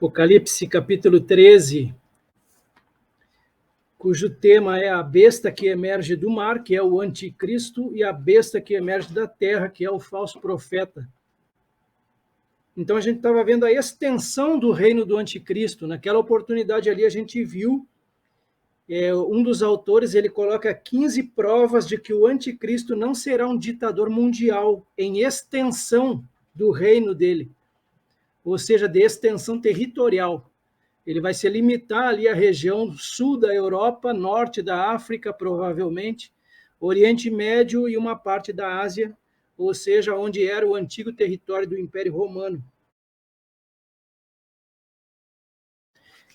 Apocalipse capítulo 13, cujo tema é a besta que emerge do mar, que é o anticristo, e a besta que emerge da terra, que é o falso profeta. Então a gente estava vendo a extensão do reino do anticristo. Naquela oportunidade ali a gente viu, um dos autores, ele coloca 15 provas de que o anticristo não será um ditador mundial em extensão do reino dele, ou seja, de extensão territorial. Ele vai se limitar ali à região sul da Europa, norte da África, provavelmente, Oriente Médio e uma parte da Ásia, ou seja, onde era o antigo território do Império Romano.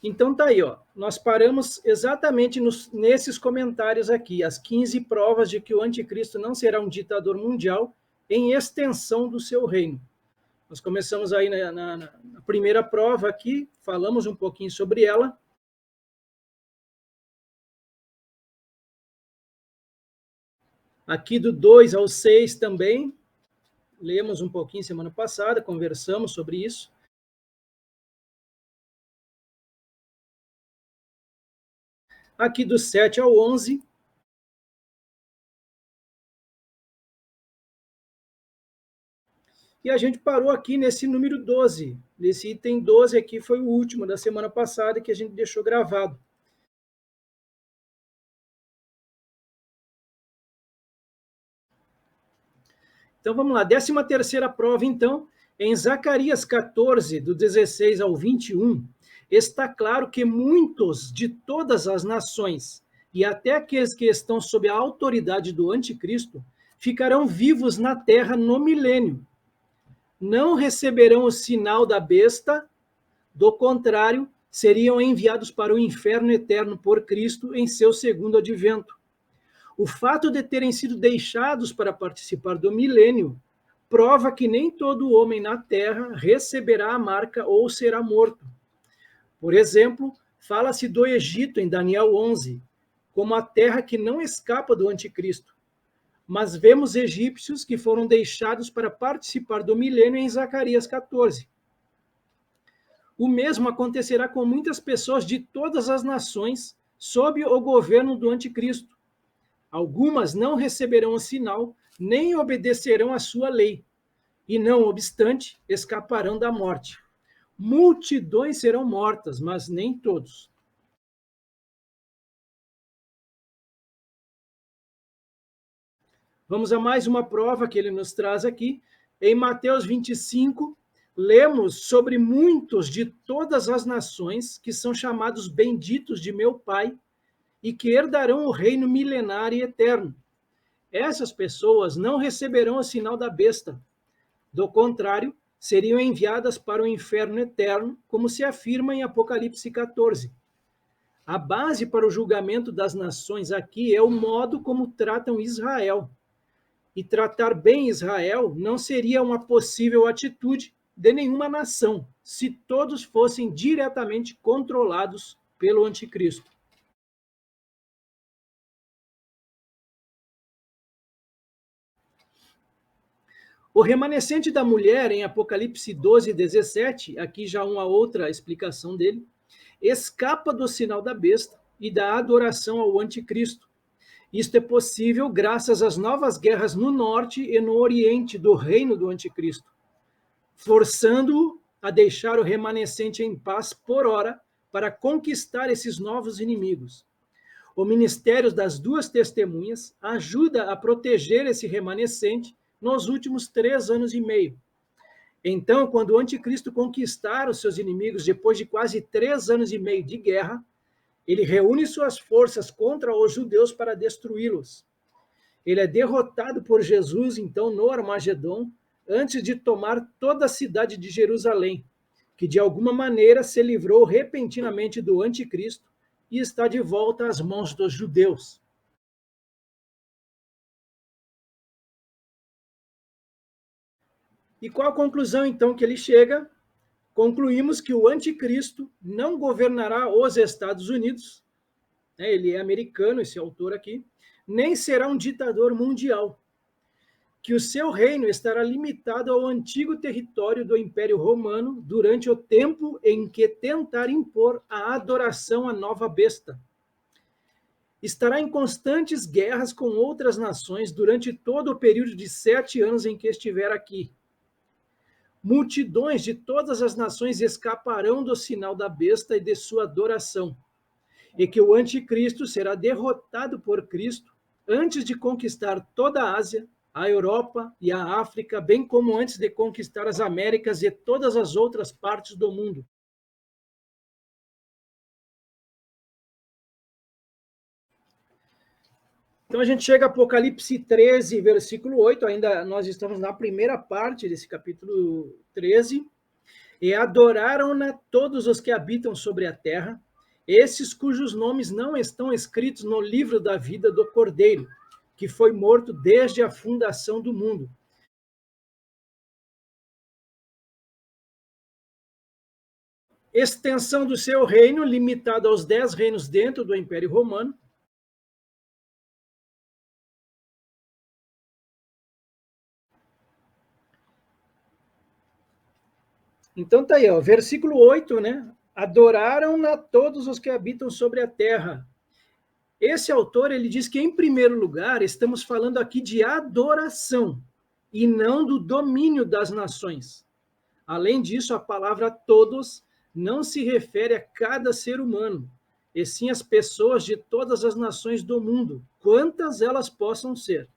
Então tá aí, ó. Nós paramos exatamente nesses comentários aqui, as 15 provas de que o anticristo não será um ditador mundial em extensão do seu reino. Nós começamos aí na primeira prova aqui, falamos um pouquinho sobre ela. Aqui do 2 ao 6 também, lemos um pouquinho semana passada, conversamos sobre isso. Aqui do 7 ao 11. E a gente parou aqui nesse número 12. Nesse item 12 aqui foi o último da semana passada que a gente deixou gravado. Então vamos lá, 13ª prova então, em Zacarias 14, do 16 ao 21, está claro que muitos de todas as nações, e até aqueles que estão sob a autoridade do anticristo, ficarão vivos na terra no milênio. Não receberão o sinal da besta, do contrário, seriam enviados para o inferno eterno por Cristo em seu segundo advento. O fato de terem sido deixados para participar do milênio prova que nem todo homem na terra receberá a marca ou será morto. Por exemplo, fala-se do Egito em Daniel 11, como a terra que não escapa do anticristo. Mas vemos egípcios que foram deixados para participar do milênio em Zacarias 14. O mesmo acontecerá com muitas pessoas de todas as nações sob o governo do anticristo. Algumas não receberão o sinal, nem obedecerão à sua lei, e não obstante, escaparão da morte. Multidões serão mortas, mas nem todos. Vamos a mais uma prova que ele nos traz aqui. Em Mateus 25, lemos sobre muitos de todas as nações que são chamados benditos de meu Pai e que herdarão o reino milenário e eterno. Essas pessoas não receberão o sinal da besta. Do contrário, seriam enviadas para o inferno eterno, como se afirma em Apocalipse 14. A base para o julgamento das nações aqui é o modo como tratam Israel. E tratar bem Israel não seria uma possível atitude de nenhuma nação, se todos fossem diretamente controlados pelo anticristo. O remanescente da mulher, em Apocalipse 12, 17, aqui já uma outra explicação dele, escapa do sinal da besta e da adoração ao anticristo. Isto é possível graças às novas guerras no norte e no oriente do reino do anticristo, forçando-o a deixar o remanescente em paz por hora para conquistar esses novos inimigos. O ministério das duas testemunhas ajuda a proteger esse remanescente nos últimos 3 anos e meio. Então, quando o anticristo conquistar os seus inimigos depois de quase 3 anos e meio de guerra, ele reúne suas forças contra os judeus para destruí-los. Ele é derrotado por Jesus, então, no Armagedon, antes de tomar toda a cidade de Jerusalém, que de alguma maneira se livrou repentinamente do anticristo e está de volta às mãos dos judeus. E qual a conclusão, então, que ele chega? Concluímos que o anticristo não governará os Estados Unidos, ele é americano, esse autor aqui, nem será um ditador mundial, que o seu reino estará limitado ao antigo território do Império Romano durante o tempo em que tentar impor a adoração à nova besta. Estará em constantes guerras com outras nações durante todo o período de 7 anos em que estiver aqui. Multidões de todas as nações escaparão do sinal da besta e de sua adoração, e que o anticristo será derrotado por Cristo antes de conquistar toda a Ásia, a Europa e a África, bem como antes de conquistar as Américas e todas as outras partes do mundo. Então a gente chega a Apocalipse 13, versículo 8, ainda nós estamos na primeira parte desse capítulo 13. E adoraram-na todos os que habitam sobre a terra, esses cujos nomes não estão escritos no livro da vida do Cordeiro, que foi morto desde a fundação do mundo. Extensão do seu reino, limitado aos 10 reinos dentro do Império Romano. Então tá aí, ó, versículo 8, né? Adoraram-na todos os que habitam sobre a terra. Esse autor, ele diz que, em primeiro lugar, estamos falando aqui de adoração e não do domínio das nações. Além disso, a palavra todos não se refere a cada ser humano, e sim às pessoas de todas as nações do mundo, quantas elas possam ser.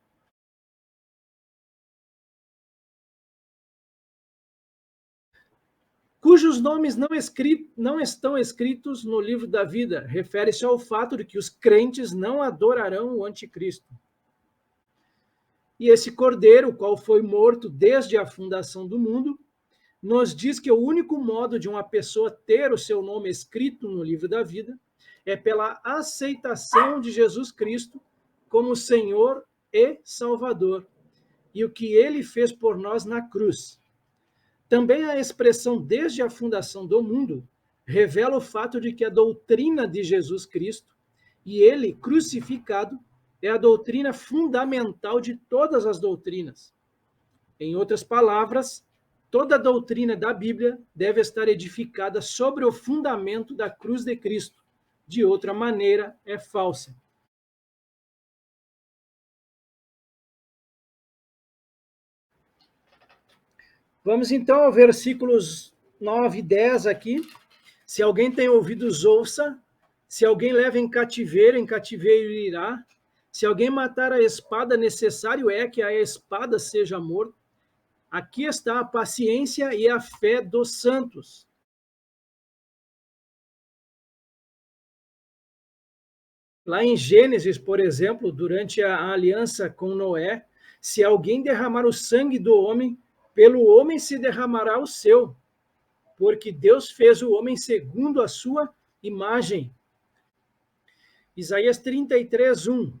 Cujos nomes não estão escritos no livro da vida, refere-se ao fato de que os crentes não adorarão o anticristo. E esse cordeiro, o qual foi morto desde a fundação do mundo, nos diz que o único modo de uma pessoa ter o seu nome escrito no livro da vida é pela aceitação de Jesus Cristo como Senhor e Salvador, e o que ele fez por nós na cruz. Também a expressão desde a fundação do mundo revela o fato de que a doutrina de Jesus Cristo e ele crucificado é a doutrina fundamental de todas as doutrinas. Em outras palavras, toda a doutrina da Bíblia deve estar edificada sobre o fundamento da cruz de Cristo. De outra maneira, é falsa. Vamos então ao versículos 9 e 10 aqui. Se alguém tem ouvidos, ouça. Se alguém leva em cativeiro irá. Se alguém matar a espada, necessário é que a espada seja morto. Aqui está a paciência e a fé dos santos. Lá em Gênesis, por exemplo, durante a aliança com Noé, se alguém derramar o sangue do homem, pelo homem se derramará o seu, porque Deus fez o homem segundo a sua imagem. Isaías 33, 1.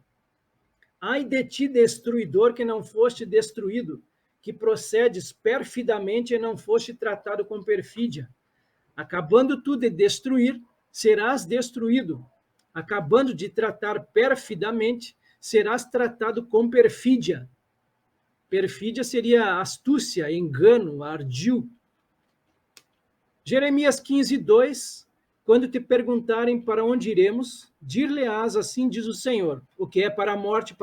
Ai de ti, destruidor, que não foste destruído, que procedes perfidamente e não foste tratado com perfídia. Acabando tu de destruir, serás destruído. Acabando de tratar perfidamente, serás tratado com perfídia. Perfídia seria astúcia, engano, ardil. Jeremias 15, 2. Quando te perguntarem para onde iremos, dir-lhe-ás, assim diz o Senhor, o que é para a morte,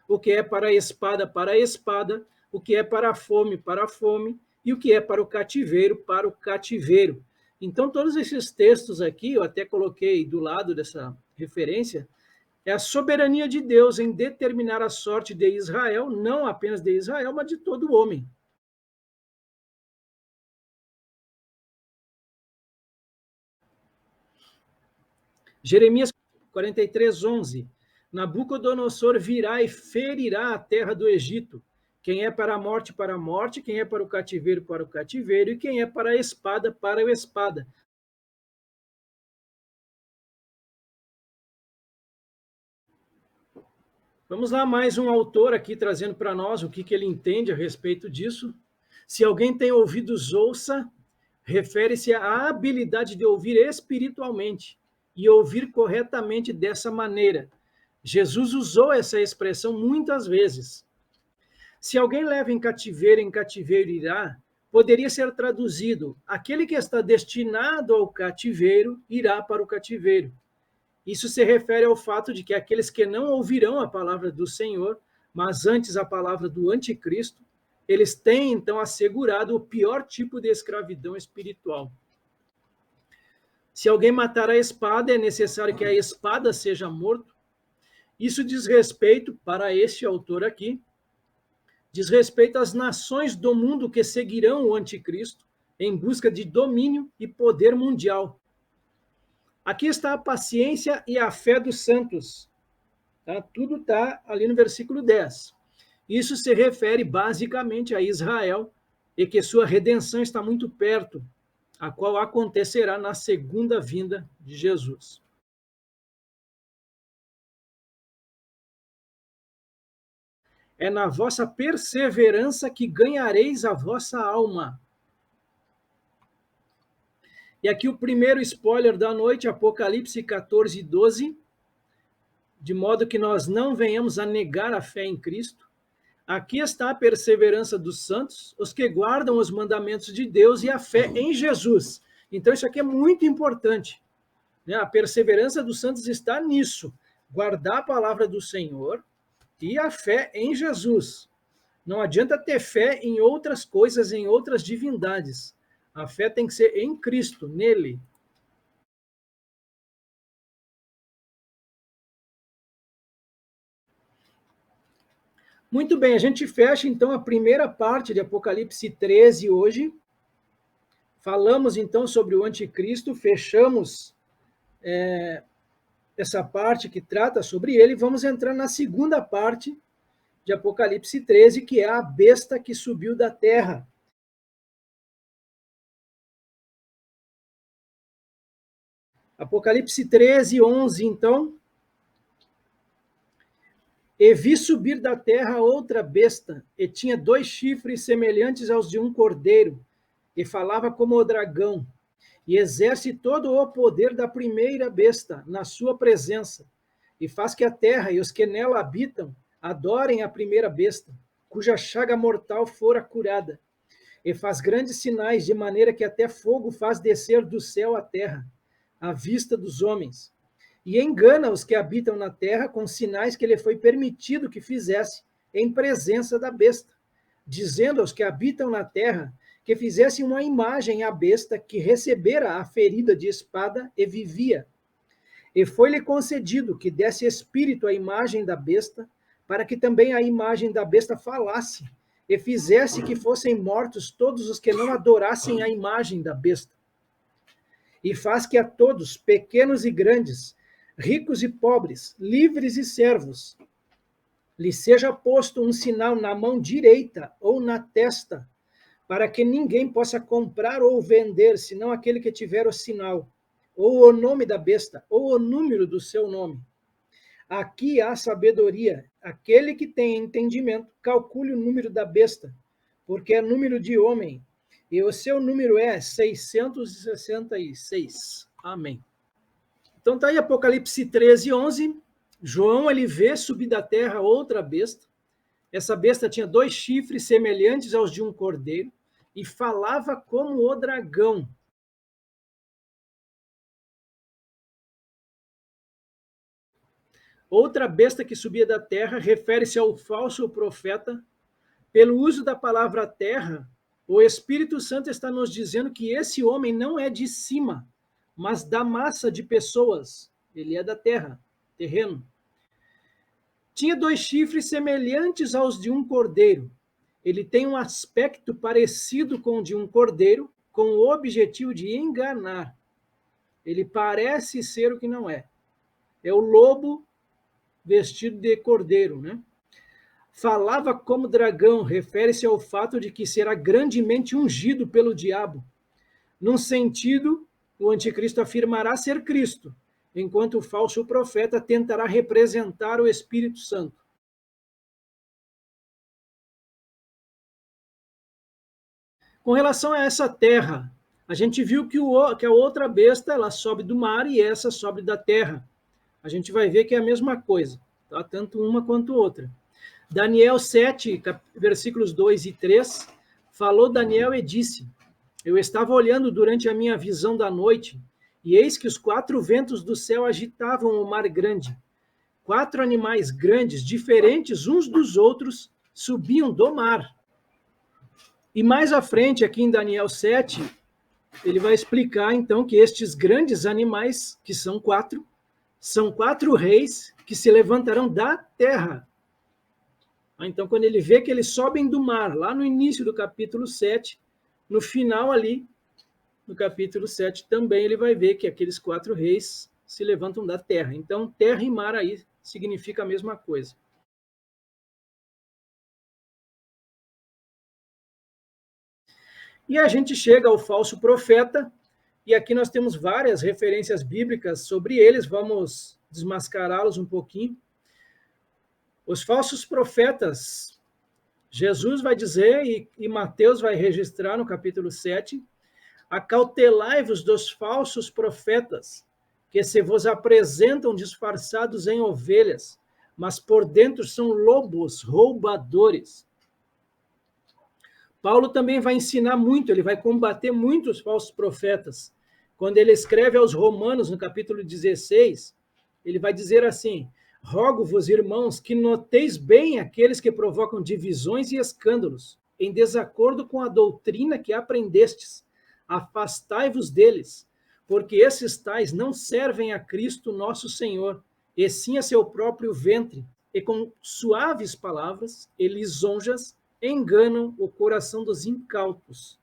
o que é para a espada, o que é para a fome, e o que é para o cativeiro. Então, todos esses textos aqui, eu até coloquei do lado dessa referência, é a soberania de Deus em determinar a sorte de Israel, não apenas de Israel, mas de todo homem. Jeremias 43, 11. Nabucodonosor virá e ferirá a terra do Egito. Quem é para a morte, quem é para o cativeiro, e quem é para a espada, para a espada. Vamos lá, mais um autor aqui trazendo para nós o que ele entende a respeito disso. Se alguém tem ouvidos, ouça, refere-se à habilidade de ouvir espiritualmente e ouvir corretamente dessa maneira. Jesus usou essa expressão muitas vezes. Se alguém leva em cativeiro irá, poderia ser traduzido: aquele que está destinado ao cativeiro irá para o cativeiro. Isso se refere ao fato de que aqueles que não ouvirão a palavra do Senhor, mas antes a palavra do anticristo, eles têm então assegurado o pior tipo de escravidão espiritual. Se alguém matar a espada, é necessário que a espada seja morto. Isso diz respeito, para este autor aqui, diz respeito às nações do mundo que seguirão o anticristo em busca de domínio e poder mundial. Aqui está a paciência e a fé dos santos. Tá? Tudo está ali no versículo 10. Isso se refere basicamente a Israel e que sua redenção está muito perto, a qual acontecerá na segunda vinda de Jesus. É na vossa perseverança que ganhareis a vossa alma. E aqui o primeiro spoiler da noite, Apocalipse 14, 12. De modo que nós não venhamos a negar a fé em Cristo. Aqui está a perseverança dos santos, os que guardam os mandamentos de Deus e a fé em Jesus. Então, isso aqui é muito importante. Né? A perseverança dos santos está nisso. Guardar a palavra do Senhor e a fé em Jesus. Não adianta ter fé em outras coisas, em outras divindades. A fé tem que ser em Cristo, nele. Muito bem, a gente fecha então a primeira parte de Apocalipse 13 hoje. Falamos então sobre o anticristo, fechamos essa parte que trata sobre ele. Vamos entrar na segunda parte de Apocalipse 13, que é a besta que subiu da terra. Apocalipse 13, 11, então. E vi subir da terra outra besta, e tinha 2 chifres semelhantes aos de um cordeiro, e falava como o dragão, e exerce todo o poder da primeira besta na sua presença, e faz que a terra e os que nela habitam adorem a primeira besta, cuja chaga mortal fora curada, e faz grandes sinais, de maneira que até fogo faz descer do céu à terra, à vista dos homens. E engana os que habitam na terra com sinais que lhe foi permitido que fizesse em presença da besta, dizendo aos que habitam na terra que fizessem uma imagem à besta que recebera a ferida de espada e vivia. E foi-lhe concedido que desse espírito à imagem da besta, para que também a imagem da besta falasse, e fizesse que fossem mortos todos os que não adorassem a imagem da besta. E faz que a todos, pequenos e grandes, ricos e pobres, livres e servos, lhe seja posto um sinal na mão direita ou na testa, para que ninguém possa comprar ou vender, senão aquele que tiver o sinal, ou o nome da besta, ou o número do seu nome. Aqui há sabedoria. Aquele que tem entendimento, calcule o número da besta, porque é número de homem, e o seu número é 666. Amém. Então está aí Apocalipse 13, 11. João, ele vê subir da terra outra besta. Essa besta tinha 2 chifres semelhantes aos de um cordeiro e falava como o dragão. Outra besta que subia da terra refere-se ao falso profeta. Pelo uso da palavra terra, o Espírito Santo está nos dizendo que esse homem não é de cima, mas da massa de pessoas. Ele é da terra, terreno. Tinha 2 chifres semelhantes aos de um cordeiro. Ele tem um aspecto parecido com o de um cordeiro, com o objetivo de enganar. Ele parece ser o que não é. É o lobo vestido de cordeiro, né? Falava como dragão, refere-se ao fato de que será grandemente ungido pelo diabo. Num sentido, o anticristo afirmará ser Cristo, enquanto o falso profeta tentará representar o Espírito Santo. Com relação a essa terra, a gente viu que a outra besta ela sobe do mar e essa sobe da terra. A gente vai ver que é a mesma coisa, tá? Tanto uma quanto outra. Daniel 7, versículos 2 e 3, falou Daniel e disse: eu estava olhando durante a minha visão da noite, e eis que os 4 ventos do céu agitavam o mar grande. 4 animais grandes, diferentes uns dos outros, subiam do mar. E mais à frente, aqui em Daniel 7, ele vai explicar então que estes grandes animais, que são 4 reis que se levantarão da terra. Então, quando ele vê que eles sobem do mar, lá no início do capítulo 7, no final ali, no capítulo 7, também ele vai ver que aqueles 4 reis se levantam da terra. Então, terra e mar aí significa a mesma coisa. E a gente chega ao falso profeta, e aqui nós temos várias referências bíblicas sobre eles, vamos desmascará-los um pouquinho. Os falsos profetas, Jesus vai dizer, e Mateus vai registrar no capítulo 7, acautelai-vos dos falsos profetas, que se vos apresentam disfarçados em ovelhas, mas por dentro são lobos roubadores. Paulo também vai ensinar muito, ele vai combater muitos falsos profetas. Quando ele escreve aos Romanos, no capítulo 16, ele vai dizer assim: rogo-vos, irmãos, que noteis bem aqueles que provocam divisões e escândalos, em desacordo com a doutrina que aprendestes. Afastai-vos deles, porque esses tais não servem a Cristo nosso Senhor, e sim a seu próprio ventre, e com suaves palavras e lisonjas enganam o coração dos incautos.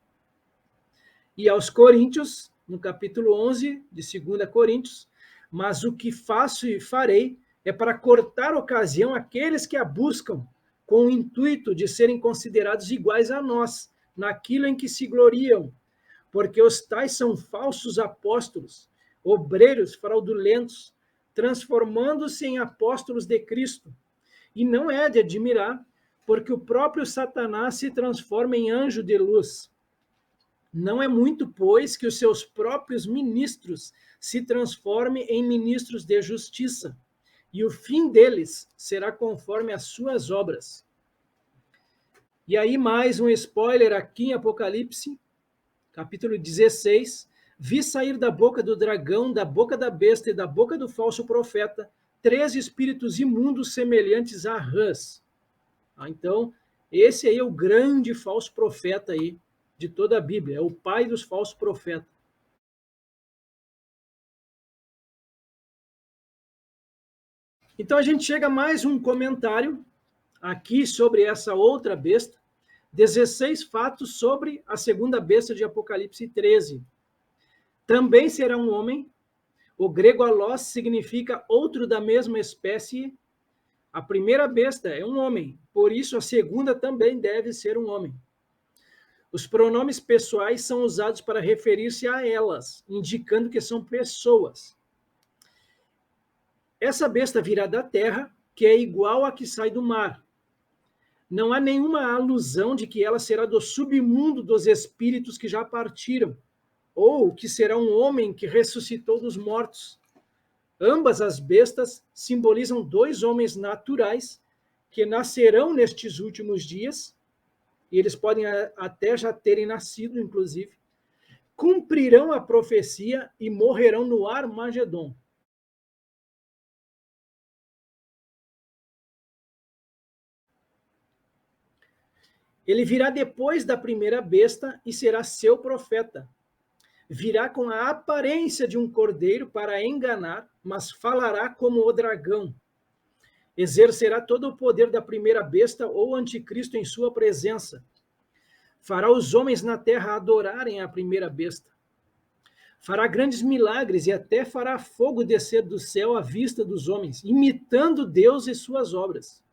E aos Coríntios, no capítulo 11 de 2 Coríntios, mas o que faço e farei é para cortar ocasião àqueles que a buscam, com o intuito de serem considerados iguais a nós, naquilo em que se gloriam, porque os tais são falsos apóstolos, obreiros fraudulentos, transformando-se em apóstolos de Cristo. E não é de admirar, porque o próprio Satanás se transforma em anjo de luz. Não é muito, pois, que os seus próprios ministros se transformem em ministros de justiça, e o fim deles será conforme as suas obras. E aí, mais um spoiler aqui em Apocalipse, capítulo 16, vi sair da boca do dragão, da boca da besta e da boca do falso profeta 3 espíritos imundos semelhantes a rãs. Então, esse aí é o grande falso profeta aí de toda a Bíblia, é o pai dos falsos profetas. Então a gente chega a mais um comentário aqui sobre essa outra besta, 16 fatos sobre a segunda besta de Apocalipse 13. Também será um homem, o grego alós significa outro da mesma espécie. A primeira besta é um homem, por isso a segunda também deve ser um homem. Os pronomes pessoais são usados para referir-se a elas, indicando que são pessoas. Essa besta virá da terra, que é igual à que sai do mar. Não há nenhuma alusão de que ela será do submundo dos espíritos que já partiram, ou que será um homem que ressuscitou dos mortos. Ambas as bestas simbolizam 2 homens naturais que nascerão nestes últimos dias, e eles podem até já terem nascido, inclusive, cumprirão a profecia e morrerão no Armagedon. Ele virá depois da primeira besta e será seu profeta. Virá com a aparência de um cordeiro para enganar, mas falará como o dragão. Exercerá todo o poder da primeira besta ou anticristo em sua presença. Fará os homens na terra adorarem a primeira besta. Fará grandes milagres e até fará fogo descer do céu à vista dos homens, imitando Deus e suas obras.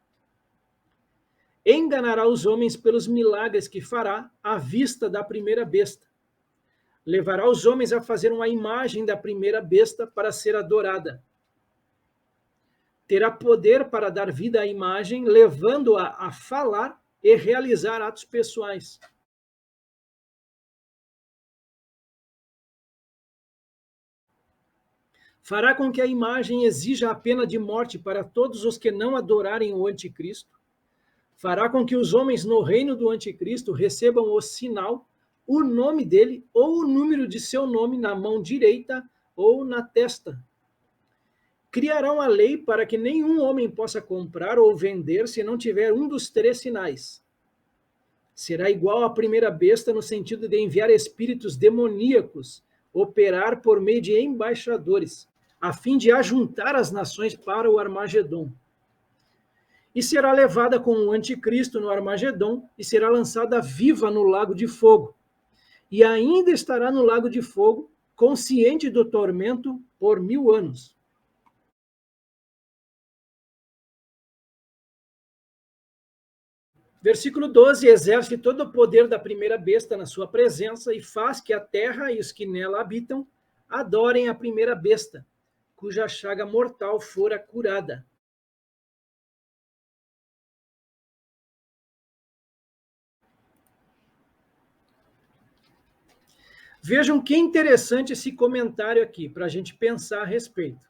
Enganará os homens pelos milagres que fará à vista da primeira besta. Levará os homens a fazer uma imagem da primeira besta para ser adorada. Terá poder para dar vida à imagem, levando-a a falar e realizar atos pessoais. Fará com que a imagem exija a pena de morte para todos os que não adorarem o anticristo. Fará com que os homens no reino do anticristo recebam o sinal, o nome dele ou o número de seu nome na mão direita ou na testa. Criarão a lei para que nenhum homem possa comprar ou vender se não tiver um dos 3 sinais. Será igual à primeira besta no sentido de enviar espíritos demoníacos, operar por meio de embaixadores, a fim de ajuntar as nações para o Armagedom. E será levada com o anticristo no Armagedom e será lançada viva no lago de fogo. E ainda estará no lago de fogo, consciente do tormento por 1000 anos. Versículo 12, exerce todo o poder da primeira besta na sua presença e faz que a terra e os que nela habitam adorem a primeira besta, cuja chaga mortal fora curada. Vejam que interessante esse comentário aqui, para a gente pensar a respeito.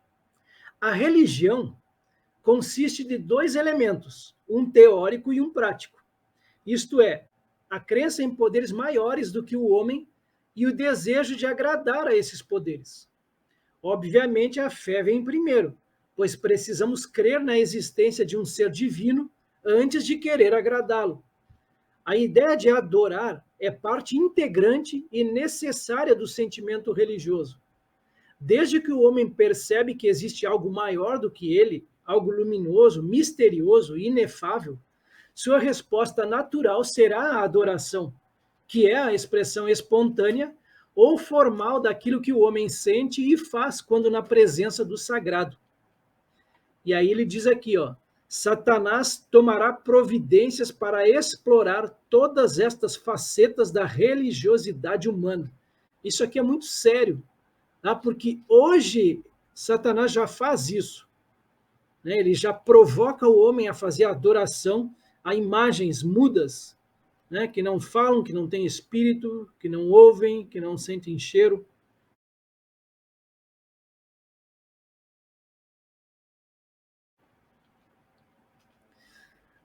A religião consiste de 2 elementos, um teórico e um prático. Isto é, a crença em poderes maiores do que o homem e o desejo de agradar a esses poderes. Obviamente, a fé vem primeiro, pois precisamos crer na existência de um ser divino antes de querer agradá-lo. A ideia de adorar é parte integrante e necessária do sentimento religioso. Desde que o homem percebe que existe algo maior do que ele, algo luminoso, misterioso e inefável, sua resposta natural será a adoração, que é a expressão espontânea ou formal daquilo que o homem sente e faz quando na presença do sagrado. E aí ele diz aqui, ó, Satanás tomará providências para explorar todas estas facetas da religiosidade humana. Isso aqui é muito sério, tá? Porque hoje Satanás já faz isso, né? Ele já provoca o homem a fazer adoração a imagens mudas, né? Que não falam, que não têm espírito, que não ouvem, que não sentem cheiro.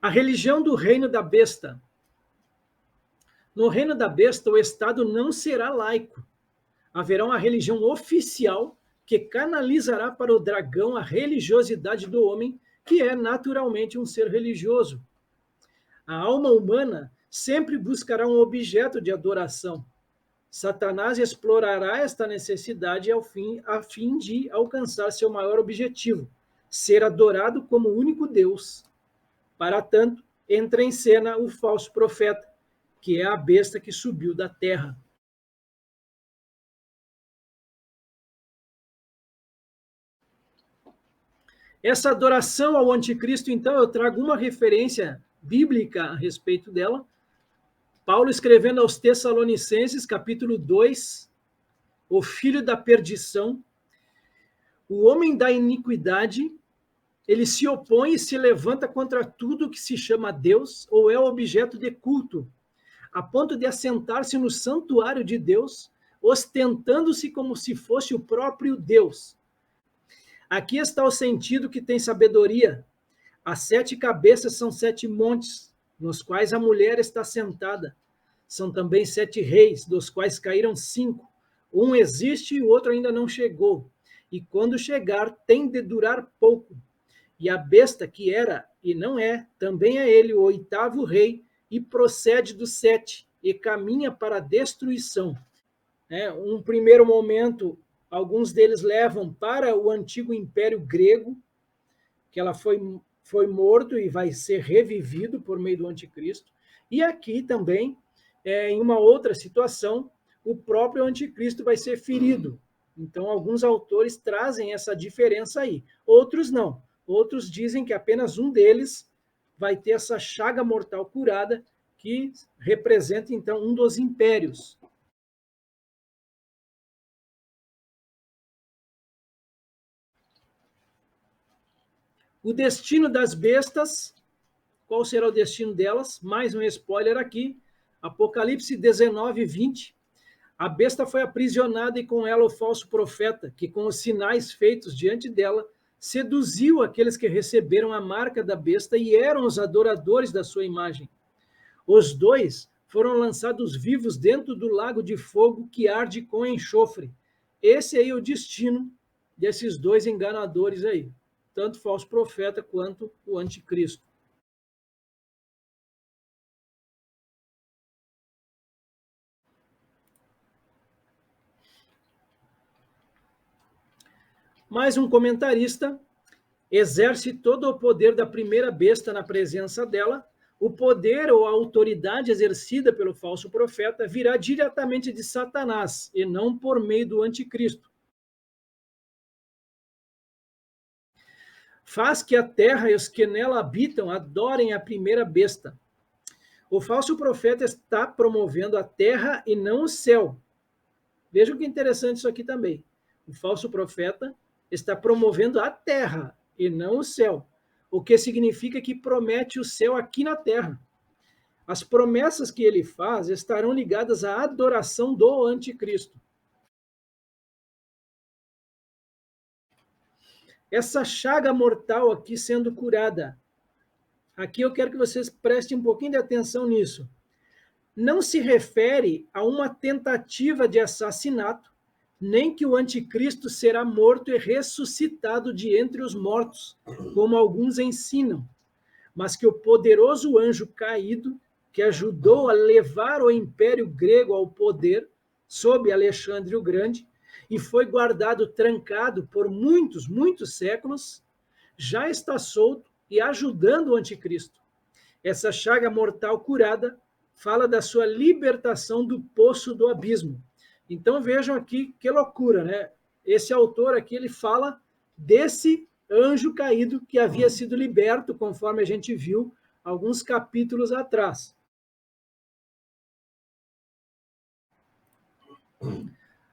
A religião do reino da besta. No reino da besta, o Estado não será laico. Haverá uma religião oficial que canalizará para o dragão a religiosidade do homem, que é naturalmente um ser religioso. A alma humana sempre buscará um objeto de adoração. Satanás explorará esta necessidade a fim de alcançar seu maior objetivo, ser adorado como único Deus. Para tanto, entra em cena o falso profeta, que é a besta que subiu da terra. Essa adoração ao anticristo, então, eu trago uma referência bíblica a respeito dela. Paulo escrevendo aos Tessalonicenses, capítulo 2, o filho da perdição, o homem da iniquidade, ele se opõe e se levanta contra tudo que se chama Deus ou é objeto de culto, a ponto de assentar-se no santuário de Deus, ostentando-se como se fosse o próprio Deus. Aqui está o sentido que tem sabedoria. As 7 cabeças são 7 montes, nos quais a mulher está sentada. São também 7 reis, dos quais caíram 5. Um existe e o outro ainda não chegou. E quando chegar, tem de durar pouco. E a besta que era e não é, também é ele, o 8º rei, e procede dos 7, e caminha para a destruição. Um primeiro momento, alguns deles levam para o antigo Império Grego, que ela foi morto e vai ser revivido por meio do anticristo. E aqui também, em uma outra situação, o próprio anticristo vai ser ferido. Então, alguns autores trazem essa diferença aí. Outros não. Outros dizem que apenas um deles vai ter essa chaga mortal curada, que representa, então, um dos impérios. O destino das bestas, qual será o destino delas? Mais um spoiler aqui, Apocalipse 19, 20. A besta foi aprisionada e com ela o falso profeta, que com os sinais feitos diante dela seduziu aqueles que receberam a marca da besta e eram os adoradores da sua imagem. Os dois foram lançados vivos dentro do lago de fogo que arde com enxofre. Esse aí é o destino desses dois enganadores aí, tanto o falso profeta quanto o anticristo. Mais um comentarista exerce todo o poder da primeira besta na presença dela. O poder ou a autoridade exercida pelo falso profeta virá diretamente de Satanás e não por meio do anticristo. Faz que a terra e os que nela habitam adorem a primeira besta. O falso profeta está promovendo a terra e não o céu. Veja que interessante isso aqui também. O falso profeta está promovendo a terra e não o céu, o que significa que promete o céu aqui na terra. As promessas que ele faz estarão ligadas à adoração do anticristo. Essa chaga mortal aqui sendo curada. Aqui eu quero que vocês prestem um pouquinho de atenção nisso. Não se refere a uma tentativa de assassinato, nem que o anticristo será morto e ressuscitado de entre os mortos, como alguns ensinam, mas que o poderoso anjo caído, que ajudou a levar o Império Grego ao poder, sob Alexandre o Grande, e foi guardado trancado por muitos séculos, já está solto e ajudando o anticristo. Essa chaga mortal curada fala da sua libertação do poço do abismo. Então vejam aqui que loucura, né? Esse autor aqui, ele fala desse anjo caído que havia sido liberto, conforme a gente viu alguns capítulos atrás.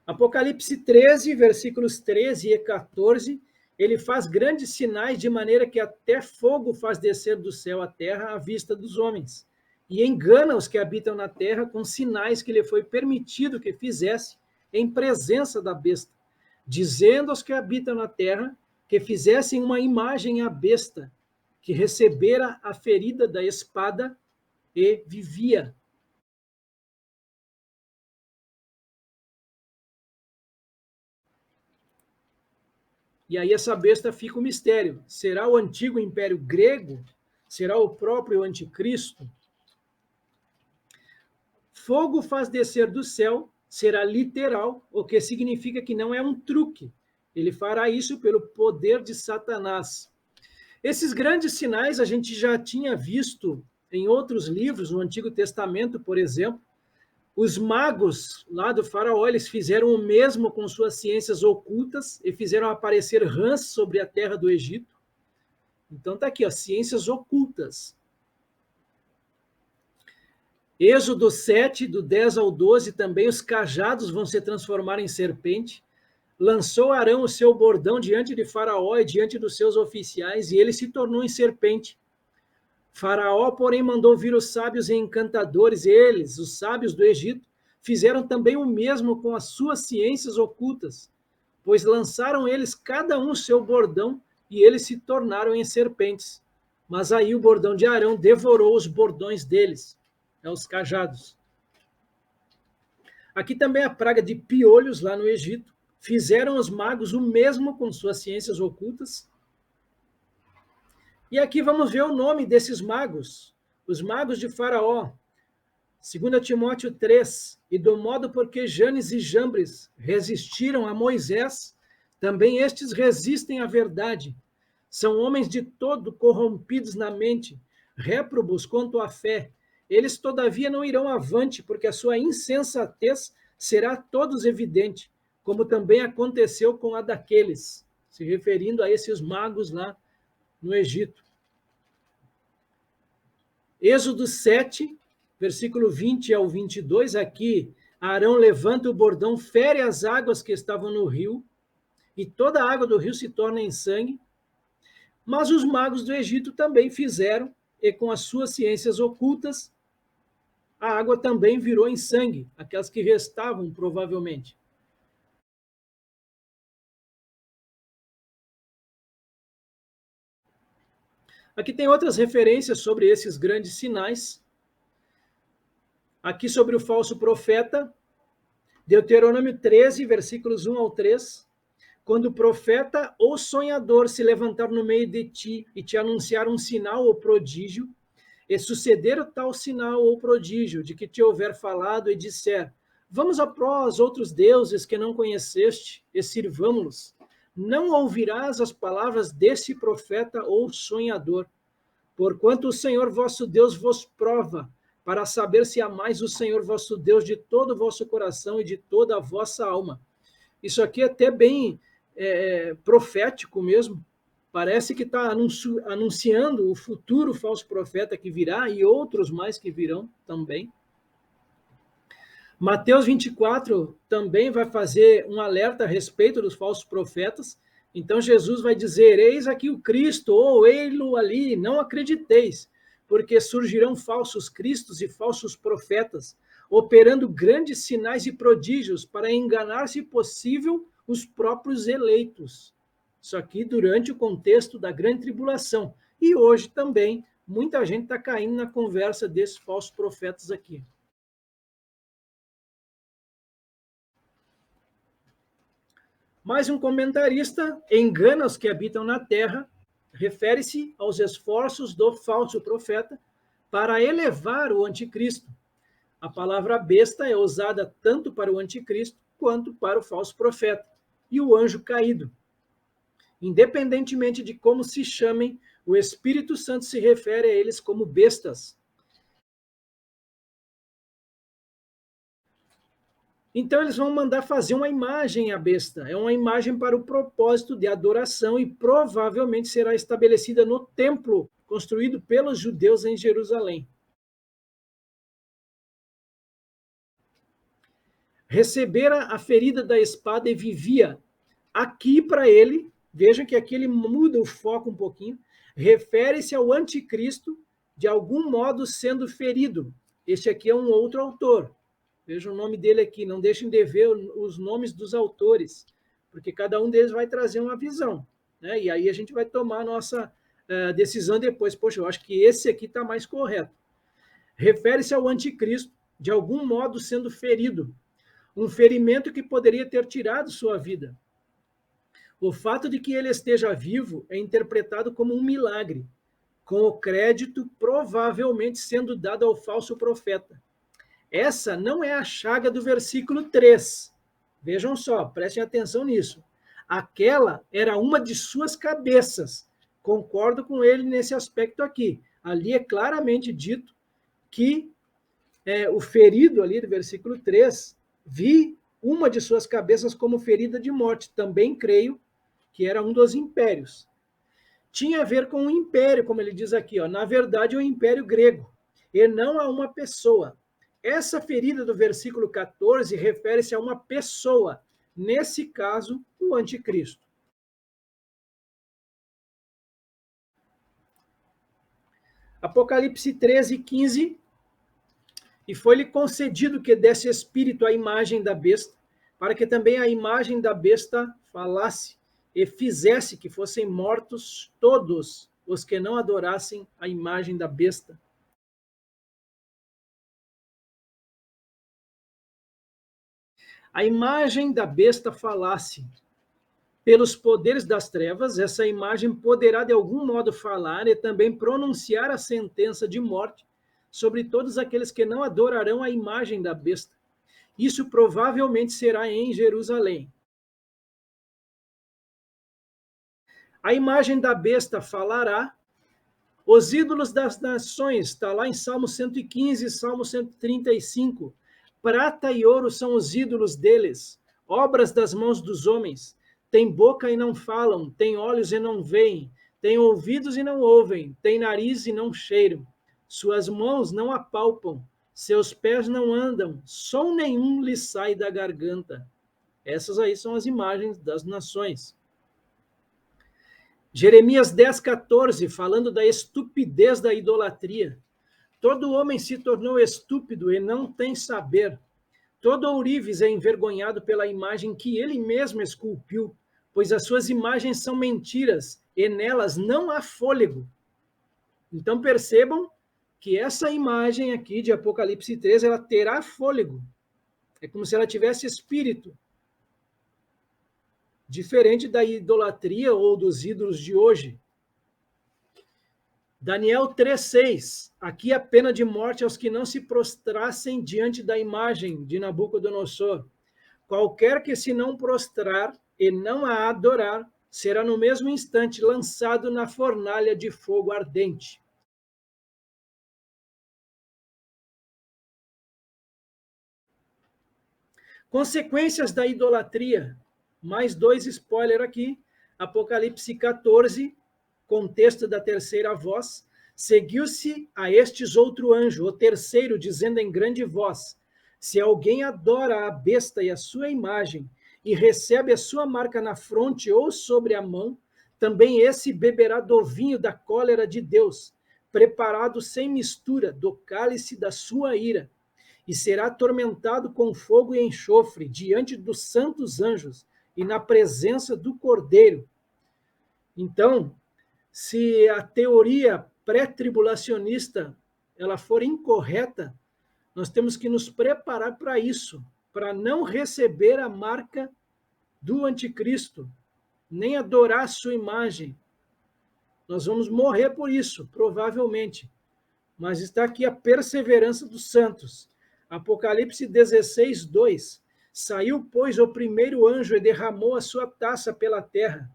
Apocalipse 13, versículos 13 e 14, ele faz grandes sinais de maneira que até fogo faz descer do céu à terra à vista dos homens, e engana os que habitam na terra com sinais que lhe foi permitido que fizesse em presença da besta, dizendo aos que habitam na terra que fizessem uma imagem à besta, que recebera a ferida da espada e vivia. E aí essa besta fica um mistério. Será o antigo império grego? Será o próprio anticristo? Fogo faz descer do céu, será literal, o que significa que não é um truque. Ele fará isso pelo poder de Satanás. Esses grandes sinais a gente já tinha visto em outros livros, no Antigo Testamento, por exemplo. Os magos lá do faraó, eles fizeram o mesmo com suas ciências ocultas e fizeram aparecer rãs sobre a terra do Egito. Então está aqui, ó, ciências ocultas. Êxodo 7, do 10 ao 12, também os cajados vão se transformar em serpente. Lançou Arão o seu bordão diante de Faraó e diante dos seus oficiais, e ele se tornou em serpente. Faraó, porém, mandou vir os sábios e encantadores, e eles, os sábios do Egito, fizeram também o mesmo com as suas ciências ocultas, pois lançaram eles cada um seu bordão, e eles se tornaram em serpentes. Mas aí o bordão de Arão devorou os bordões deles, os cajados. Aqui também a praga de piolhos lá no Egito. Fizeram os magos o mesmo com suas ciências ocultas. E aqui vamos ver o nome desses magos, os magos de Faraó. 2 Timóteo 3, e do modo porque Janes e Jambres resistiram a Moisés, também estes resistem à verdade. São homens de todo corrompidos na mente, réprobos quanto à fé. Eles, todavia, não irão avante, porque a sua insensatez será a todos evidente, como também aconteceu com a daqueles, se referindo a esses magos lá no Egito. Êxodo 7, versículo 20 ao 22, aqui, Arão levanta o bordão, fere as águas que estavam no rio, e toda a água do rio se torna em sangue. Mas os magos do Egito também fizeram, e com as suas ciências ocultas, a água também virou em sangue, aquelas que restavam, provavelmente. Aqui tem outras referências sobre esses grandes sinais. Aqui sobre o falso profeta, Deuteronômio 13, versículos 1 ao 3. Quando o profeta ou sonhador se levantar no meio de ti e te anunciar um sinal ou prodígio, e suceder o tal sinal ou prodígio de que te houver falado e disser, vamos após outros deuses que não conheceste e sirvamo-los, não ouvirás as palavras desse profeta ou sonhador, porquanto o Senhor vosso Deus vos prova, para saber se amais o Senhor vosso Deus de todo o vosso coração e de toda a vossa alma. Isso aqui é até bem profético mesmo. Parece que está anunciando o futuro falso profeta que virá e outros mais que virão também. Mateus 24 também vai fazer um alerta a respeito dos falsos profetas. Então Jesus vai dizer, eis aqui o Cristo, ou ei-lo ali, não acrediteis, porque surgirão falsos cristos e falsos profetas, operando grandes sinais e prodígios para enganar, se possível, os próprios eleitos. Isso aqui durante o contexto da grande tribulação. E hoje também, muita gente está caindo na conversa desses falsos profetas aqui. Mais um comentarista engana os que habitam na terra, refere-se aos esforços do falso profeta para elevar o anticristo. A palavra besta é usada tanto para o anticristo quanto para o falso profeta e o anjo caído. Independentemente de como se chamem, o Espírito Santo se refere a eles como bestas. Então eles vão mandar fazer uma imagem à besta. É uma imagem para o propósito de adoração e provavelmente será estabelecida no templo construído pelos judeus em Jerusalém. Recebera a ferida da espada e vivia. Aqui para ele, vejam que aqui ele muda o foco um pouquinho, refere-se ao anticristo, de algum modo sendo ferido. Este aqui é um outro autor. Vejam o nome dele aqui, não deixem de ver os nomes dos autores, porque cada um deles vai trazer uma visão, né? E aí a gente vai tomar a nossa decisão depois. Poxa, eu acho que esse aqui está mais correto. Refere-se ao anticristo, de algum modo sendo ferido. Um ferimento que poderia ter tirado sua vida. O fato de que ele esteja vivo é interpretado como um milagre, com o crédito provavelmente sendo dado ao falso profeta. Essa não é a chaga do versículo 3. Vejam só, prestem atenção nisso. Aquela era uma de suas cabeças. Concordo com ele nesse aspecto aqui. Ali é claramente dito que o ferido ali do versículo 3, vi uma de suas cabeças como ferida de morte. Também creio que era um dos impérios. Tinha a ver com o império, como ele diz aqui, ó, na verdade, o império grego, e não a uma pessoa. Essa ferida do versículo 14 refere-se a uma pessoa, nesse caso, o anticristo. Apocalipse 13, 15. E foi-lhe concedido que desse espírito à imagem da besta, para que também a imagem da besta falasse e fizesse que fossem mortos todos os que não adorassem a imagem da besta. A imagem da besta falasse. Pelos poderes das trevas, essa imagem poderá de algum modo falar e também pronunciar a sentença de morte sobre todos aqueles que não adorarão a imagem da besta. Isso provavelmente será em Jerusalém. A imagem da besta falará. Os ídolos das nações, está lá em Salmo 115, Salmo 135. Prata e ouro são os ídolos deles, obras das mãos dos homens. Tem boca e não falam, tem olhos e não veem, tem ouvidos e não ouvem, tem nariz e não cheiram. Suas mãos não apalpam, seus pés não andam, som nenhum lhes sai da garganta. Essas aí são as imagens das nações. Jeremias 10, 14, falando da estupidez da idolatria. Todo homem se tornou estúpido e não tem saber. Todo ourives é envergonhado pela imagem que ele mesmo esculpiu, pois as suas imagens são mentiras e nelas não há fôlego. Então percebam que essa imagem aqui de Apocalipse 3, ela terá fôlego. É como se ela tivesse espírito. Diferente da idolatria ou dos ídolos de hoje. Daniel 3,6. Aqui a pena de morte aos que não se prostrassem diante da imagem de Nabucodonosor. Qualquer que se não prostrar e não a adorar, será no mesmo instante lançado na fornalha de fogo ardente. Consequências da idolatria. Mais 2 spoilers aqui. Apocalipse 14, contexto da terceira voz. Seguiu-se a estes outro anjo, o terceiro, dizendo em grande voz: se alguém adora a besta e a sua imagem, e recebe a sua marca na fronte ou sobre a mão, também esse beberá do vinho da cólera de Deus, preparado sem mistura do cálice da sua ira, e será atormentado com fogo e enxofre diante dos santos anjos e na presença do Cordeiro. Então, se a teoria pré-tribulacionista ela for incorreta, nós temos que nos preparar para isso, para não receber a marca do anticristo, nem adorar a sua imagem. Nós vamos morrer por isso, provavelmente. Mas está aqui a perseverança dos santos. Apocalipse 16, 2. Saiu, pois, o primeiro anjo e derramou a sua taça pela terra,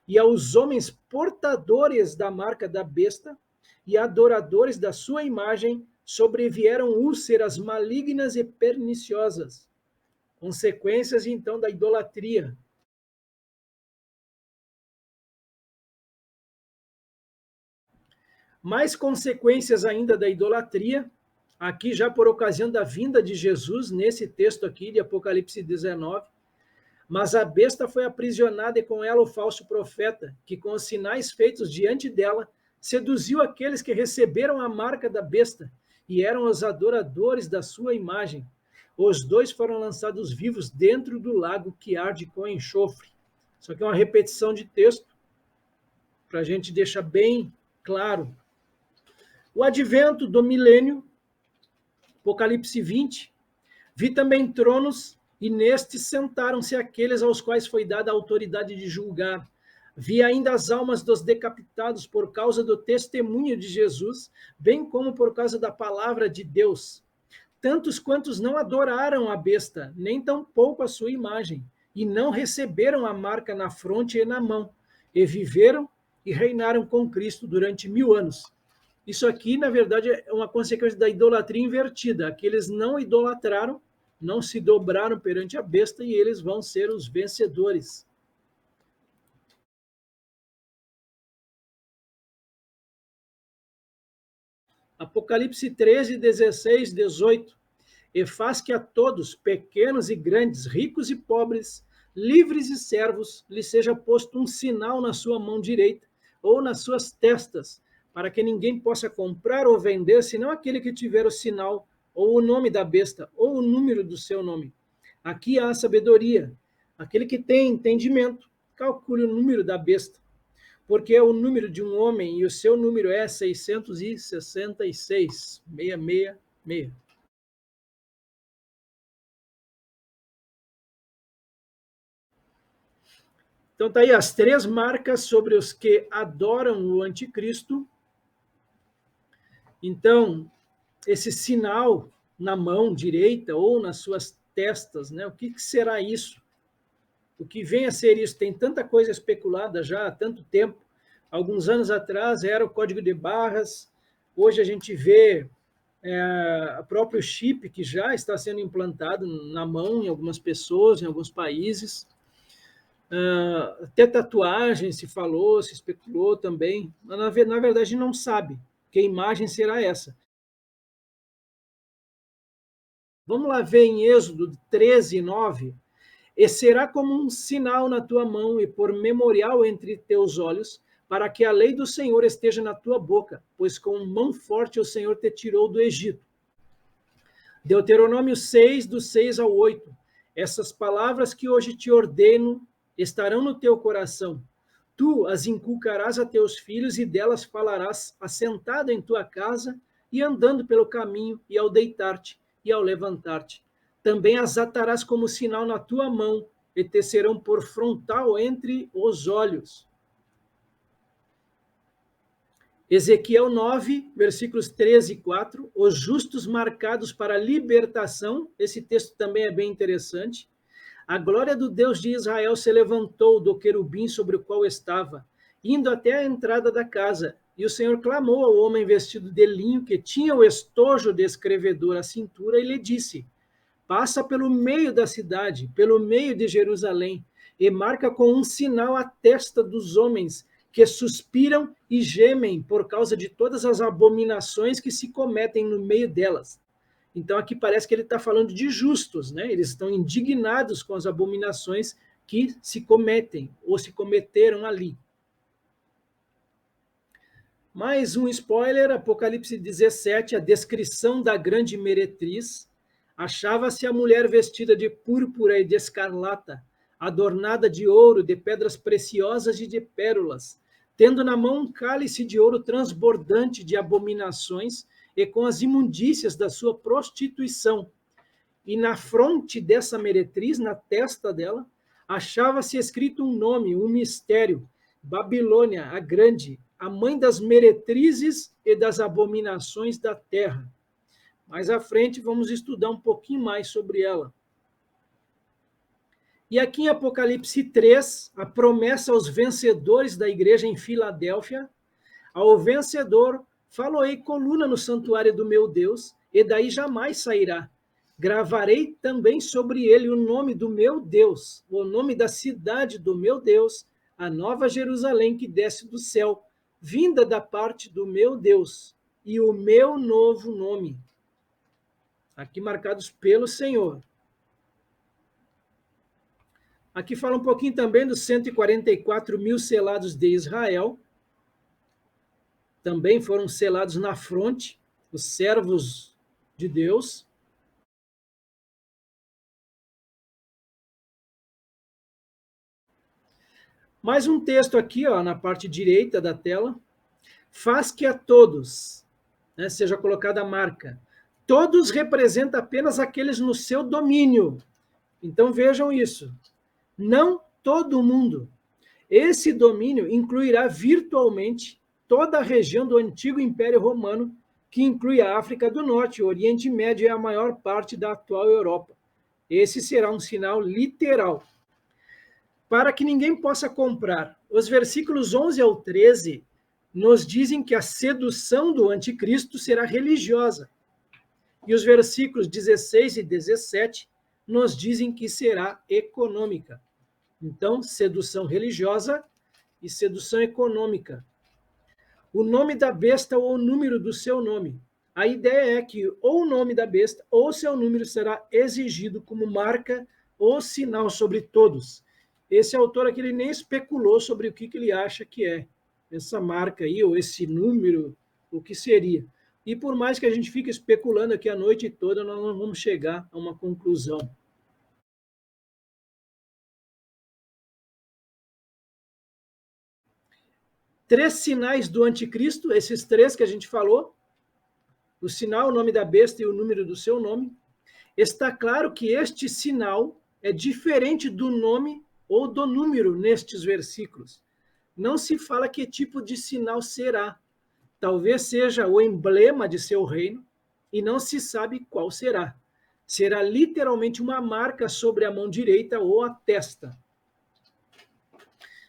e aos homens portadores da marca da besta e adoradores da sua imagem sobrevieram úlceras malignas e perniciosas. Consequências, então, da idolatria. Mais consequências ainda da idolatria, aqui já por ocasião da vinda de Jesus, nesse texto aqui de Apocalipse 19, mas a besta foi aprisionada e com ela o falso profeta, que com os sinais feitos diante dela, seduziu aqueles que receberam a marca da besta e eram os adoradores da sua imagem. Os dois foram lançados vivos dentro do lago que arde com enxofre. Isso aqui é uma repetição de texto, para a gente deixar bem claro. O advento do milênio, Apocalipse 20, vi também tronos, e nestes sentaram-se aqueles aos quais foi dada a autoridade de julgar. Vi ainda as almas dos decapitados por causa do testemunho de Jesus, bem como por causa da palavra de Deus. Tantos quantos não adoraram a besta, nem tampouco a sua imagem, e não receberam a marca na fronte e na mão, e viveram e reinaram com Cristo durante 1000 anos. Isso aqui, na verdade, é uma consequência da idolatria invertida. Aqueles não idolatraram, não se dobraram perante a besta e eles vão ser os vencedores. Apocalipse 13, 16, 18. E faz que a todos, pequenos e grandes, ricos e pobres, livres e servos, lhe seja posto um sinal na sua mão direita ou nas suas testas, para que ninguém possa comprar ou vender, senão aquele que tiver o sinal, ou o nome da besta, ou o número do seu nome. Aqui há sabedoria. Aquele que tem entendimento, calcule o número da besta, porque é o número de um homem, e o seu número é 666, 666. Então tá aí as 3 marcas sobre os que adoram o anticristo. Então, esse sinal na mão direita ou nas suas testas, né? O que será isso? O que vem a ser isso? Tem tanta coisa especulada já há tanto tempo. Alguns anos atrás era o código de barras, hoje a gente vê o próprio chip que já está sendo implantado na mão em algumas pessoas, em alguns países. Até tatuagem se falou, se especulou também, mas na verdade não sabe que imagem será essa. Vamos lá ver em Êxodo 13, 9. E será como um sinal na tua mão e por memorial entre teus olhos, para que a lei do Senhor esteja na tua boca, pois com mão forte o Senhor te tirou do Egito. Deuteronômio 6, do 6 ao 8. Essas palavras que hoje te ordeno estarão no teu coração. Tu as inculcarás a teus filhos, e delas falarás assentado em tua casa e andando pelo caminho, e ao deitar-te e ao levantar-te. Também as atarás como sinal na tua mão, e te serão por frontal entre os olhos. Ezequiel 9, versículos 13 e 4, os justos marcados para libertação. Esse texto também é bem interessante. A glória do Deus de Israel se levantou do querubim sobre o qual estava, indo até a entrada da casa. E o Senhor clamou ao homem vestido de linho, que tinha o estojo de escrevedor à cintura, e lhe disse: passa pelo meio da cidade, pelo meio de Jerusalém, e marca com um sinal a testa dos homens, que suspiram e gemem por causa de todas as abominações que se cometem no meio delas. Então aqui parece que ele está falando de justos, né? Eles estão indignados com as abominações que se cometem ou se cometeram ali. Mais um spoiler, Apocalipse 17, a descrição da grande meretriz. Achava-se a mulher vestida de púrpura e de escarlata, adornada de ouro, de pedras preciosas e de pérolas, tendo na mão um cálice de ouro transbordante de abominações e com as imundícias da sua prostituição. E na fronte dessa meretriz, na testa dela, achava-se escrito um nome, um mistério: Babilônia, a Grande, a mãe das meretrizes e das abominações da terra. Mais à frente, vamos estudar um pouquinho mais sobre ela. E aqui em Apocalipse 3, a promessa aos vencedores da igreja em Filadélfia: ao vencedor, faloei coluna no santuário do meu Deus, e daí jamais sairá. Gravarei também sobre ele o nome do meu Deus, o nome da cidade do meu Deus, a nova Jerusalém que desce do céu, vinda da parte do meu Deus, e o meu novo nome. Aqui marcados pelo Senhor. Aqui fala um pouquinho também dos 144 mil selados de Israel. Também foram selados na fronte, os servos de Deus. Mais um texto aqui, ó, na parte direita da tela. Faz que a todos, né, seja colocada a marca. Todos representa apenas aqueles no seu domínio. Então vejam isso. Não todo mundo. Esse domínio incluirá virtualmente toda a região do antigo Império Romano, que inclui a África do Norte, o Oriente Médio e a maior parte da atual Europa. Esse será um sinal literal. Para que ninguém possa comprar. Os versículos 11 ao 13 nos dizem que a sedução do anticristo será religiosa. E os versículos 16 e 17 nos dizem que será econômica. Então, sedução religiosa e sedução econômica. O nome da besta ou o número do seu nome. A ideia é que ou o nome da besta ou seu número será exigido como marca ou sinal sobre todos. Esse autor aqui ele nem especulou sobre o que ele acha que é essa marca aí, ou esse número, o que seria. E por mais que a gente fique especulando aqui a noite toda, nós não vamos chegar a uma conclusão. Três sinais do anticristo, esses três que a gente falou, o sinal, o nome da besta e o número do seu nome. Está claro que este sinal é diferente do nome ou do número nestes versículos. Não se fala que tipo de sinal será. Talvez seja o emblema de seu reino, e não se sabe qual será. Será literalmente uma marca sobre a mão direita ou a testa.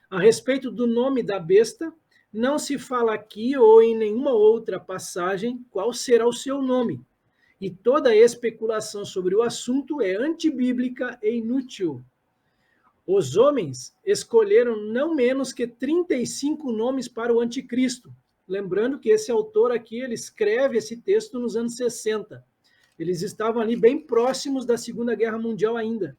A respeito do nome da besta, não se fala aqui ou em nenhuma outra passagem qual será o seu nome. E toda especulação sobre o assunto é antibíblica e inútil. Os homens escolheram não menos que 35 nomes para o anticristo. Lembrando que esse autor aqui, ele escreve esse texto nos anos 60. Eles estavam ali bem próximos da Segunda Guerra Mundial ainda.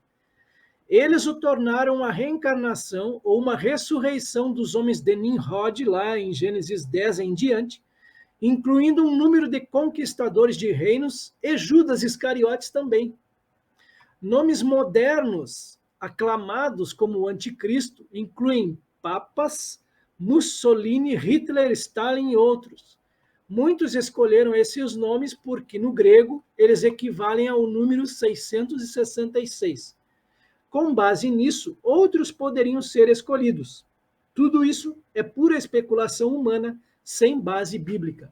Eles o tornaram uma reencarnação ou uma ressurreição dos homens de Nimrod, lá em Gênesis 10 em diante, incluindo um número de conquistadores de reinos e Judas Iscariotes também. Nomes modernos aclamados como o anticristo incluem papas, Mussolini, Hitler, Stalin e outros. Muitos escolheram esses nomes porque, no grego, eles equivalem ao número 666. Com base nisso, outros poderiam ser escolhidos. Tudo isso é pura especulação humana, sem base bíblica.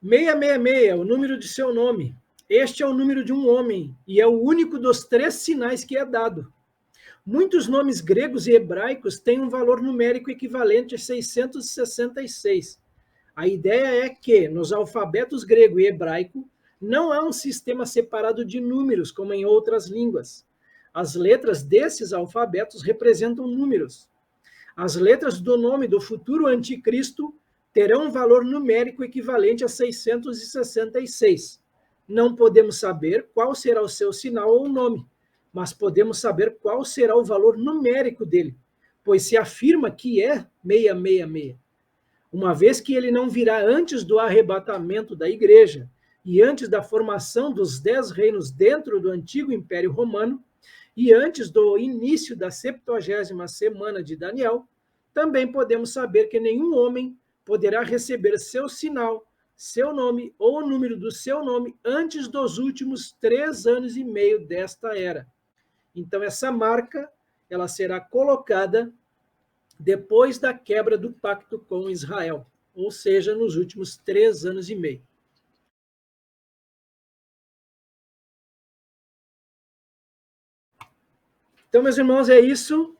666, o número de seu nome. Este é o número de um homem e é o único dos 3 sinais que é dado. Muitos nomes gregos e hebraicos têm um valor numérico equivalente a 666. A ideia é que, nos alfabetos grego e hebraico, não há um sistema separado de números, como em outras línguas. As letras desses alfabetos representam números. As letras do nome do futuro anticristo terão um valor numérico equivalente a 666. Não podemos saber qual será o seu sinal ou nome, mas podemos saber qual será o valor numérico dele, pois se afirma que é 666. Uma vez que ele não virá antes do arrebatamento da igreja e antes da formação dos 10 reinos dentro do antigo Império Romano e antes do início da 70ª semana de Daniel, também podemos saber que nenhum homem poderá receber seu sinal, seu nome ou o número do seu nome antes dos últimos 3 anos e meio desta era. Então, essa marca ela será colocada depois da quebra do pacto com Israel, ou seja, nos últimos 3 anos e meio. Então, meus irmãos, é isso.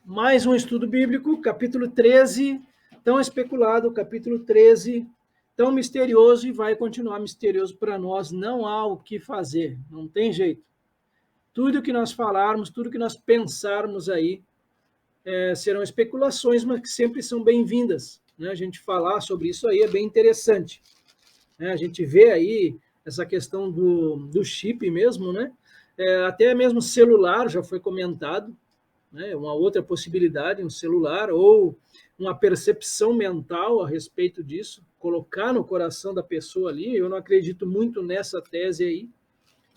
Mais um estudo bíblico, capítulo 13, tão especulado, capítulo 13, tão misterioso e vai continuar misterioso para nós. Não há o que fazer, não tem jeito. Tudo que nós falarmos, tudo que nós pensarmos aí, serão especulações, mas que sempre são bem-vindas. Né? A gente falar sobre isso aí é bem interessante. Né? A gente vê aí essa questão do chip mesmo, né? Até mesmo celular já foi comentado, né? Uma outra possibilidade, um celular, ou uma percepção mental a respeito disso, colocar no coração da pessoa ali. Eu não acredito muito nessa tese aí.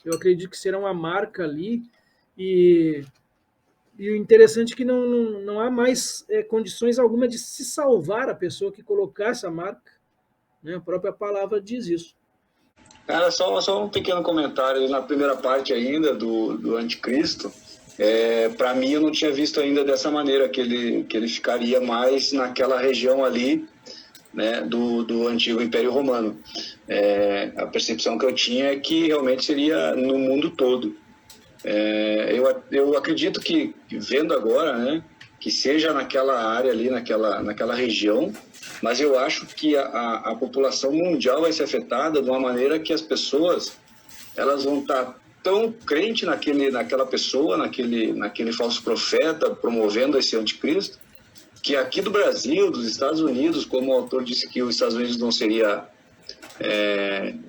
Eu acredito que será uma marca ali, e o interessante é que não há mais condições alguma de se salvar a pessoa que colocar essa marca. Né? A própria palavra diz isso. Cara, só um pequeno comentário na primeira parte ainda do Anticristo. Para mim, eu não tinha visto ainda dessa maneira, que ele ficaria mais naquela região ali, né, do antigo Império Romano. A percepção que eu tinha é que realmente seria no mundo todo. Eu acredito que, vendo agora, né, que seja naquela área ali, naquela região, mas eu acho que a população mundial vai ser afetada de uma maneira que as pessoas elas vão estar tão crentes naquela pessoa, naquele falso profeta promovendo esse anticristo, que aqui do Brasil, dos Estados Unidos, como o autor disse que os Estados Unidos não seria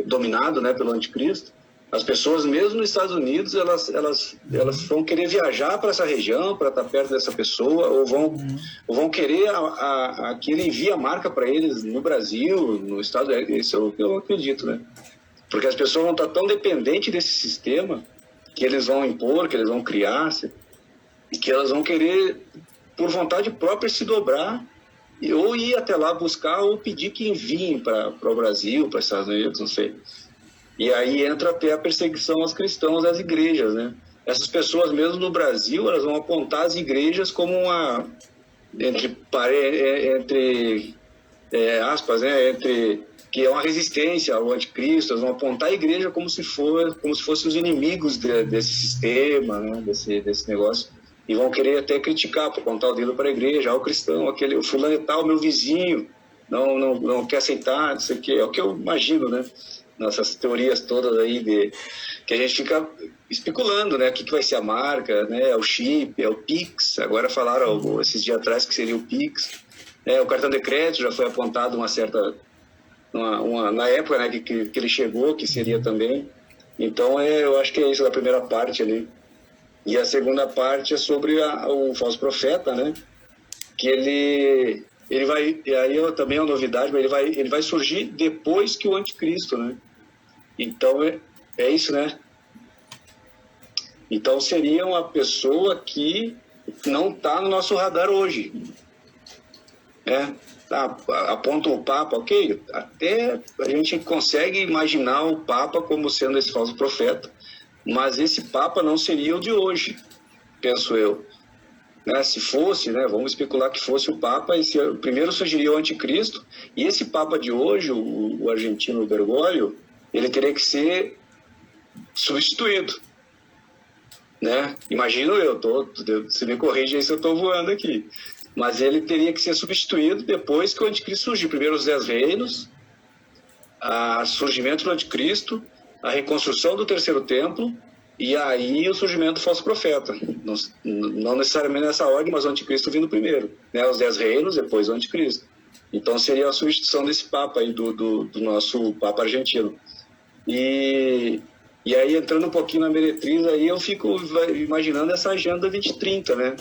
dominado, né, pelo anticristo, as pessoas mesmo nos Estados Unidos elas vão querer viajar para essa região para estar perto dessa pessoa, ou vão querer que ele envie a marca para eles no Brasil, no Estado. Isso é o que eu acredito, né? Porque as pessoas vão estar tão dependentes desse sistema que eles vão impor, que eles vão criar, que elas vão querer, por vontade própria, se dobrar, ou ir até lá buscar, ou pedir que enviem para o Brasil, para os Estados Unidos, não sei. E aí entra até a perseguição aos cristãos das igrejas, né? Essas pessoas, mesmo no Brasil, elas vão apontar as igrejas como uma, entre aspas, né? Que é uma resistência ao anticristo. Elas vão apontar a igreja como se fossem os inimigos desse sistema, né? desse negócio. E vão querer até criticar, apontar o dedo para a igreja, o cristão, o fulano e tal, meu vizinho, não quer aceitar, não sei o quê. É o que eu imagino, né? Nossas teorias todas aí que a gente fica especulando, né? O que vai ser a marca, né? É o chip, é o Pix. Agora falaram esses dias atrás que seria o Pix. O cartão de crédito já foi apontado uma certa... na época, né, que ele chegou, que seria também. Então, eu acho que é isso da primeira parte ali. E a segunda parte é sobre o falso profeta, né? Que ele vai... E aí também é uma novidade, mas ele vai surgir depois que o anticristo, né? Então, é isso, né? Então, seria uma pessoa que não está no nosso radar hoje. Tá, aponta o Papa, ok, até a gente consegue imaginar o Papa como sendo esse falso profeta, mas esse Papa não seria o de hoje, penso eu. Se fosse, vamos especular que fosse o Papa, primeiro surgiria o anticristo, e esse Papa de hoje, o argentino Bergoglio, ele teria que ser substituído. Imagino você me corrige aí se eu estou voando aqui, mas ele teria que ser substituído depois que o anticristo surgir. Primeiro os 10 reinos, o surgimento do anticristo, a reconstrução do terceiro templo, e aí o surgimento do falso profeta. Não necessariamente nessa ordem, mas o anticristo vindo primeiro. Os 10 reinos, depois o anticristo. Então seria a substituição desse Papa aí, do nosso Papa argentino. E aí, entrando um pouquinho na meretriz, aí eu fico imaginando essa agenda 2030,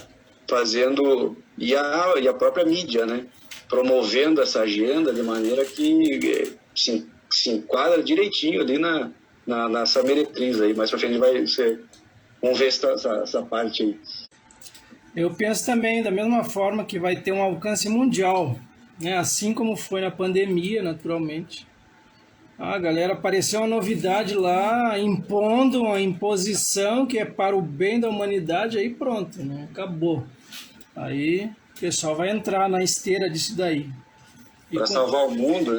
fazendo, e a própria mídia, promovendo essa agenda de maneira que se enquadra direitinho ali nessa meretriz aí. Mais pra frente vamos ver essa parte aí. Eu penso também da mesma forma que vai ter um alcance mundial, assim como foi na pandemia, naturalmente. A galera, apareceu uma novidade lá, impondo uma imposição que é para o bem da humanidade, aí pronto, acabou. Aí o pessoal vai entrar na esteira disso daí. Para salvar o mundo,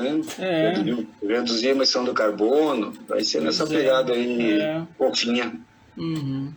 reduzir a emissão do carbono, vai ser nessa pegada aí, fofinha. Uhum.